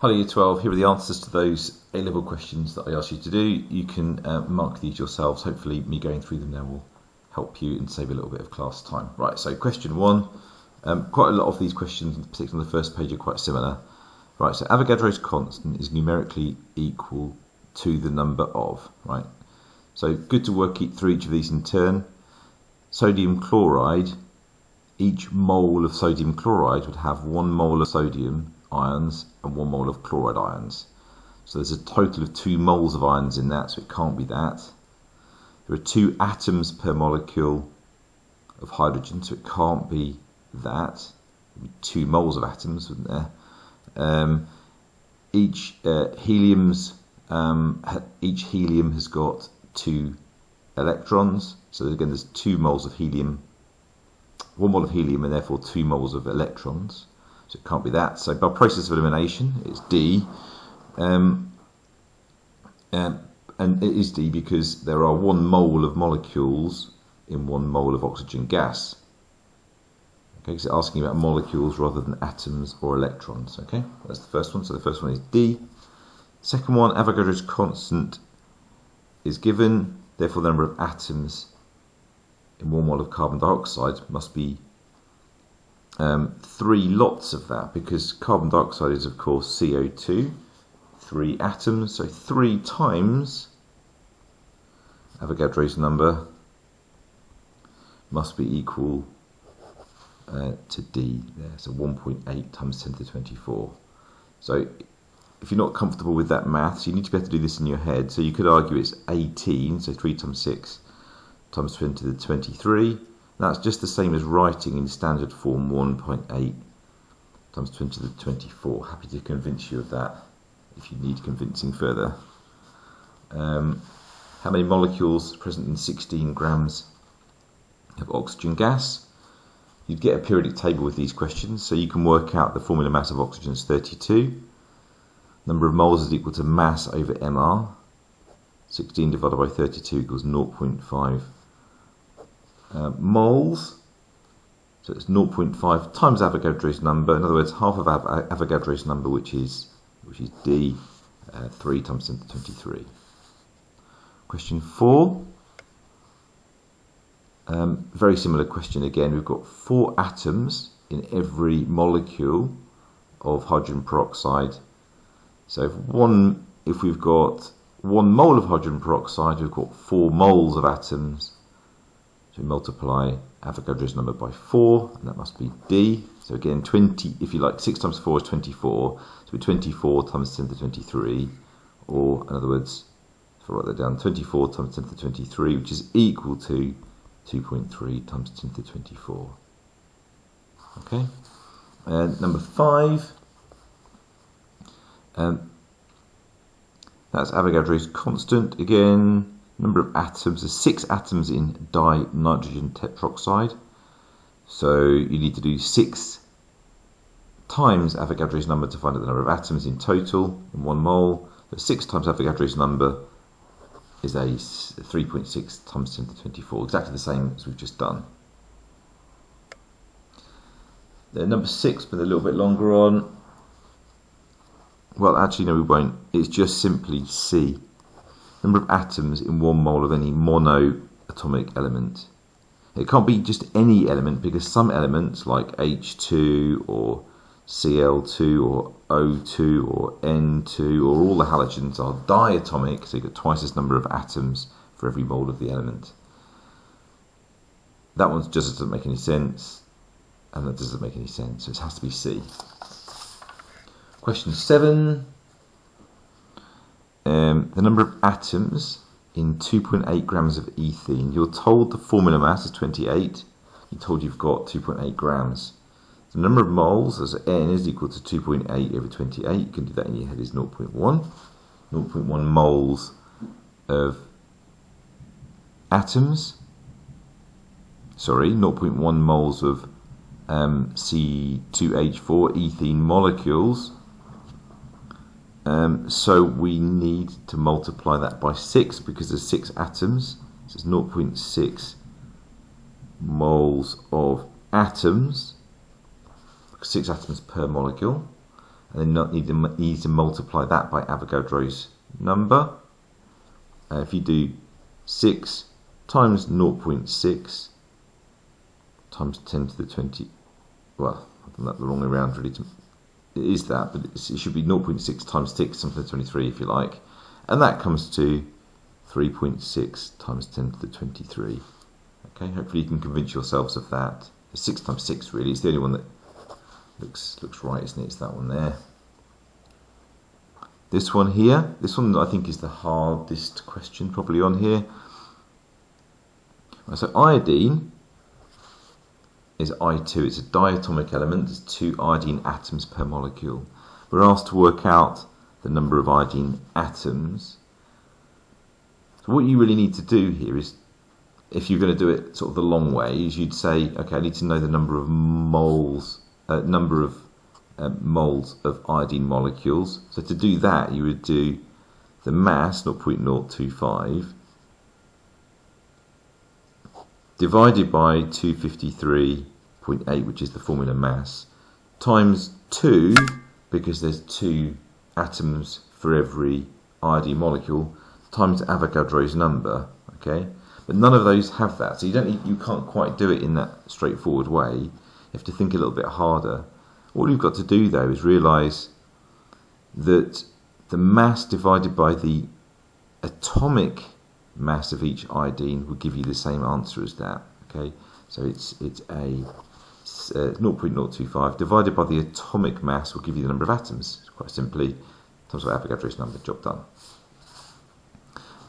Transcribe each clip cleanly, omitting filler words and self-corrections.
Hello Year 12, here are the answers to those A-level questions that I asked you to do. You can mark these yourselves. Hopefully me going through them now will help you and save a little bit of class time. Right, so question 1. Quite a lot of these questions, particularly on the first page, are quite similar. Right, so Avogadro's constant is numerically equal to the number of, right? So good to work through each of these in turn. Sodium chloride, each mole of sodium chloride would have 1 mole of sodium ions and 1 mole of chloride ions. So there's a total of 2 moles of ions in that, so it can't be that. There are 2 atoms per molecule of hydrogen, so it can't be that. There'd be 2 moles of atoms, wouldn't there? Each helium has got 2 electrons, so again there's 2 moles of helium, 1 mole of helium and therefore 2 moles of electrons. So it can't be that. So by process of elimination, it's D. And it is D because there are 1 mole of molecules in 1 mole of oxygen gas. Okay, because it's asking about molecules rather than atoms or electrons. Okay, that's the first one. So the first one is D. Second one, Avogadro's constant is given. Therefore, the number of atoms in 1 mole of carbon dioxide must be 3 lots of that, because carbon dioxide is of course CO2, 3 atoms, so 3 times Avogadro's number must be equal to D there, so 1.8 times 10 to the 24. So if you're not comfortable with that maths, you need to be able to do this in your head. So you could argue it's 18, so 3 times 6 times 10 to the 23. That's just the same as writing in standard form 1.8 times 10 to the 24. Happy to convince you of that if you need convincing further. How many molecules present in 16 grams of oxygen gas? You'd get a periodic table with these questions, so you can work out the formula mass of oxygen is 32. Number of moles is equal to mass over mR. 16 divided by 32 equals 0.5 moles, so it's 0.5 times Avogadro's number. In other words, half of Avogadro's number, which is D, 3 times 10 to the 23. Question 4. Very similar question again. We've got 4 atoms in every molecule of hydrogen peroxide. So if we've got 1 mole of hydrogen peroxide, we've got 4 moles of atoms. So we multiply Avogadro's number by 4, and that must be D. So again, 20, if you like, 6 times 4 is 24. So 24 times 10 to the 23, or in other words, if I write that down, 24 times 10 to the 23, which is equal to 2.3 times 10 to the 24. Okay. Number 5. That's Avogadro's constant again. Number of atoms, there's 6 atoms in dinitrogen tetroxide. So you need to do 6 times Avogadro's number to find out the number of atoms in total in 1 mole. So 6 times Avogadro's number is a 3.6 times 10 to the 24, exactly the same as we've just done. Number 6, but a little bit longer on. Well, actually, no, we won't. It's just simply C. Number of atoms in 1 mole of any monoatomic element. It can't be just any element, because some elements like H2 or Cl2 or O2 or N2 or all the halogens are diatomic, so you get twice this number of atoms for every mole of the element. That one just doesn't make any sense, and that doesn't make any sense, so it has to be C. Question 7. The number of atoms in 2.8 grams of ethene. You're told the formula mass is 28. You're told you've got 2.8 grams. The number of moles as N is equal to 2.8 over 28. You can do that in your head, is 0.1. 0.1 moles of atoms. Sorry, 0.1 moles of C2H4 ethene molecules. So we need to multiply that by 6 because there's 6 atoms. So it's 0.6 moles of atoms, 6 atoms per molecule. and then need to multiply that by Avogadro's number. If you do 6 times 0.6 times 10 to the 20, well, I've done that the wrong way around really. It is that, but it should be 0.6 times 6 times 10 to the 23 if you like, and that comes to 3.6 times 10 to the 23. Okay, hopefully you can convince yourselves of that. 6 times 6 really, it's the only one that looks right, isn't it? It's that one there. This one here, this one I think is the hardest question probably on here. So iodine is I2, it's a diatomic element, there's 2 iodine atoms per molecule. We're asked to work out the number of iodine atoms. So what you really need to do here is, if you're going to do it sort of the long way, is you'd say, okay, I need to know the number of moles, moles of iodine molecules. So to do that, you would do the mass, 0.025, divided by 253.8, which is the formula mass, times 2, because there's 2 atoms for every iodine molecule, times Avogadro's number. Okay, but none of those have that, so you can't quite do it in that straightforward way. You have to think a little bit harder. All you've got to do though is realise that the mass divided by the atomic mass of each iodine will give you the same answer as that. Okay, so it's a 0.025 divided by the atomic mass will give you the number of atoms. Quite simply, times by Avogadro's number. Job done.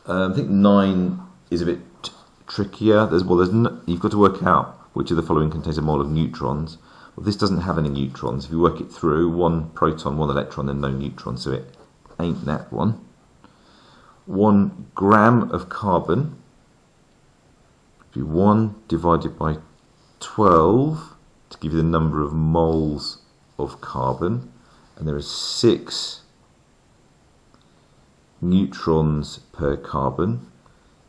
I think 9 is a bit trickier. You've got to work out which of the following contains a mole of neutrons. Well, this doesn't have any neutrons. If you work it through, 1 proton, 1 electron, and no neutrons, so it ain't that one. 1 gram of carbon, be 1 divided by 12 to give you the number of moles of carbon, and there are 6 neutrons per carbon,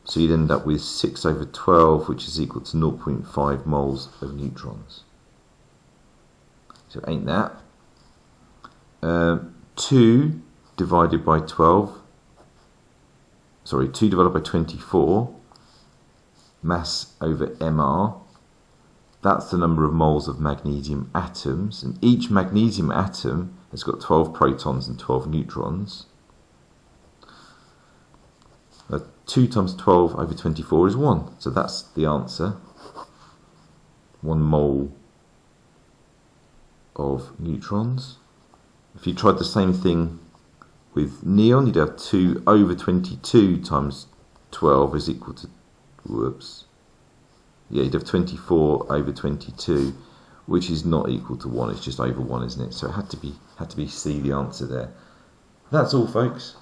so you'd end up with 6 over 12, which is equal to 0.5 moles of neutrons. So ain't that. 2 divided by 12, sorry, 2 divided by 24, mass over mR, that's the number of moles of magnesium atoms, and each magnesium atom has got 12 protons and 12 neutrons. 2 times 12 over 24 is 1, so that's the answer. 1 mole of neutrons. If you tried the same thing with neon, you'd have 2 over 22 times 12 is equal to, you'd have 24 over 22, which is not equal to 1, it's just over 1, isn't it? So it had to be C, the answer there. That's all, folks.